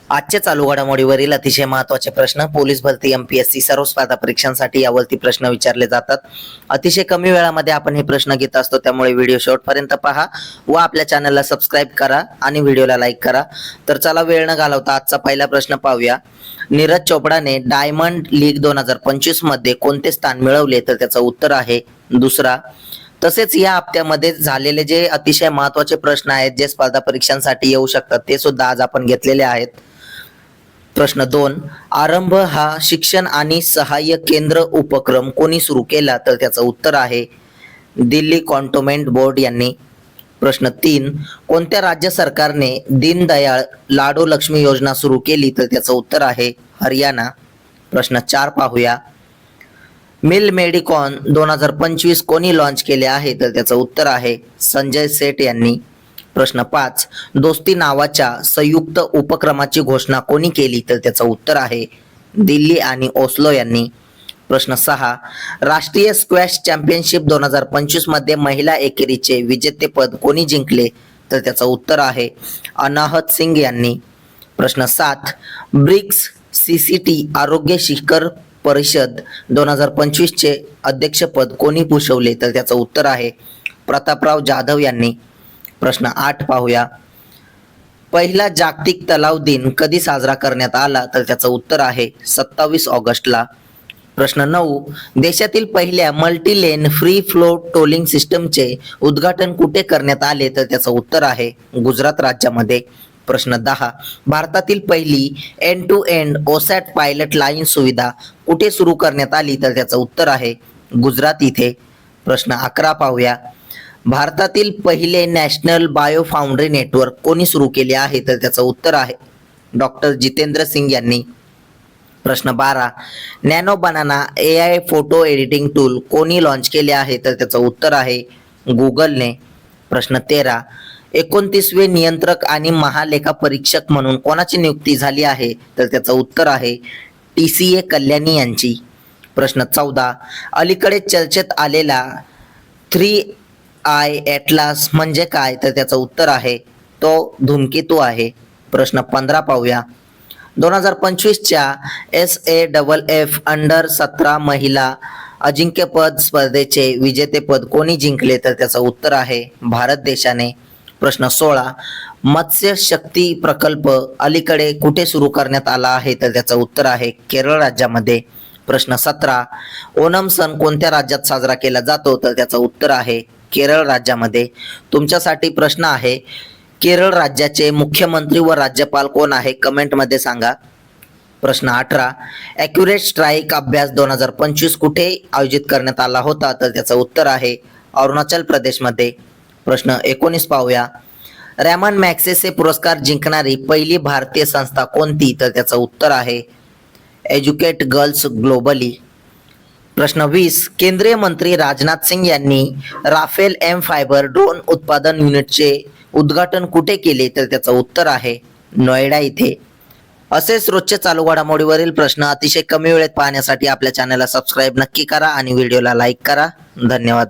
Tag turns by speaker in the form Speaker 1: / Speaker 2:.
Speaker 1: आजच्या चालू घडामोडीवरील अतिशय महत्त्वाचे प्रश्न पोलीस भरती एमपीएससी सर्व स्पर्धा परीक्षांसाठी यावरती प्रश्न विचारले जातात। अतिशय कमी वेळामध्ये आपण हे प्रश्न घेत असतो, त्यामुळे व्हिडिओ शेवटपर्यंत पहा व आपल्या चॅनलला सबस्क्राईब करा आणि व्हिडिओला लाईक करा। तर चला वेळ न घालवता आजचा पहिला प्रश्न पाहूया। नीरज चोपडाने डायमंड लीग 2025 मध्ये कोणते स्थान मिळवले? तर त्याचं उत्तर आहे दुसरा। तसेच या हप्त्यामध्ये झालेले जे अतिशय महत्त्वाचे प्रश्न आहेत जे स्पर्धा परीक्षांसाठी येऊ शकतात ते सुद्धा आज आपण घेतलेले आहेत। प्रश्न 2, आरंभ हा शिक्षण आणि सहाय्य केंद्र उपक्रम कोणी सुरू केला? तर त्याचं उत्तर आहे दिल्ली कॅन्टोन्मेंट बोर्ड यांनी। प्रश्न 3, कोणत्या राज्य सरकारने दीनदयाळ लाडो लक्ष्मी योजना सुरू केली? तर त्याचं उत्तर आहे हरियाणा। प्रश्न 4 पाहूया। मिल मेडिकॉन 2025 कोणी लॉन्च केले आहे? तर त्याचं उत्तर आहे संजय सेठ यांनी। प्रश्न 5, दोस्ती नावाच्या संयुक्त उपक्रमाची घोषणा कोणी केली? तर त्याचं उत्तर आहे दिल्ली आणि ओस्लो यांनी। प्रश्न 6, राष्ट्रीय स्क्वॅश चॅम्पियनशिप 2025 मध्ये महिला एकेरीचे विजेतेपद कोणी जिंकले? तर त्याचं उत्तर आहे अनाहत सिंग यांनी। प्रश्न 7, ब्रिक्स सीसीटी आरोग्य शिखर परिषद 2025 चे अध्यक्षपद कोणी भूषवले? तर त्याचं उत्तर आहे प्रतापराव जाधव यांनी। प्रश्न 8 पाहूया। पहिला जागतिक तलाव दिन कधी साजरा करण्यात आला? तर त्याचं उत्तर आहे 27 ऑगस्टला। प्रश्न 9, देशातील पहिल्या multi lane free flow tolling सिस्टमचे उद्घाटन कुठे करण्यात आले? तर त्याचं उत्तर आहे गुजरात राज्यामध्ये। प्रश्न 10, भारतातील पहिली end to end OSAT pilot line सुविधा कुठे सुरू करण्यात आली? तर त्याचं उत्तर आहे गुजरात इथे। प्रश्न 11 पाहूया। भारतातील पहिले नॅशनल बायो फाउंड्री नेटवर्क कोणी सुरू केले आहे? तर त्याचं उत्तर आहे डॉक्टर जितेंद्र सिंग यांनी। प्रश्न 12, nano banana AI photo editing tool कोणी लॉन्च केले आहे? तर त्याचं उत्तर आहे गुगलने। प्रश्न 13, 29वे नियंत्रक आणि महालेखा परीक्षक म्हणून कोणाची नियुक्ती झाली आहे? तर त्याचं उत्तर आहे TCA कल्याणी यांची। प्रश्न 14, अलीकडे चर्चेत आलेला 3I ॲटलास म्हणजे काय? तर त्याचं उत्तर आहे तो धूमकेतू आहे। प्रश्न 15 पाहूया। 2025 च्या SAFF अंडर 17 महिला अजिंक्यपद स्पर्धेचे विजेतेपद कोणी जिंकले? तर त्याचं उत्तर आहे भारत देशाने। प्रश्न 16, मत्स्य शक्ती प्रकल्प अलीकडे कुठे सुरू करण्यात आला आहे? तर त्याचं उत्तर आहे केरळ राज्यामध्ये। प्रश्न 17, ओणम सण कोणत्या राज्यात साजरा केला जातो? तर त्याचं उत्तर आहे केरळ राज्यामध्ये। तुमच्यासाठी प्रश्न आहे, केरळ राज्याचे मुख्यमंत्री व राज्यपाल कोण आहे? कमेंटमध्ये सांगा। प्रश्न 18, ॲक्युरेट स्ट्राईक अभ्यास 2025 कुठे आयोजित करण्यात आला होता? तर त्याचं उत्तर आहे अरुणाचल प्रदेशमध्ये। प्रश्न 19 पाहूया। रॅमन मॅग्सेसे पुरस्कार जिंकणारी पहिली भारतीय संस्था कोणती? तर त्याचं उत्तर आहे एज्युकेट गर्ल्स ग्लोबली। प्रश्न 20, केंद्रीय मंत्री राजनाथ सिंग यांनी राफेल M5 ड्रोन उत्पादन युनिटचे उद्घाटन कुठे केले? तर त्याचं उत्तर आहे नोएडा इथे। असेच रोजचे चालू घडामोडीवरील प्रश्न अतिशय कमी वेळेत पाहण्यासाठी आपल्या चॅनलला सबस्क्राईब नक्की करा आणि व्हिडिओला लाईक करा। धन्यवाद।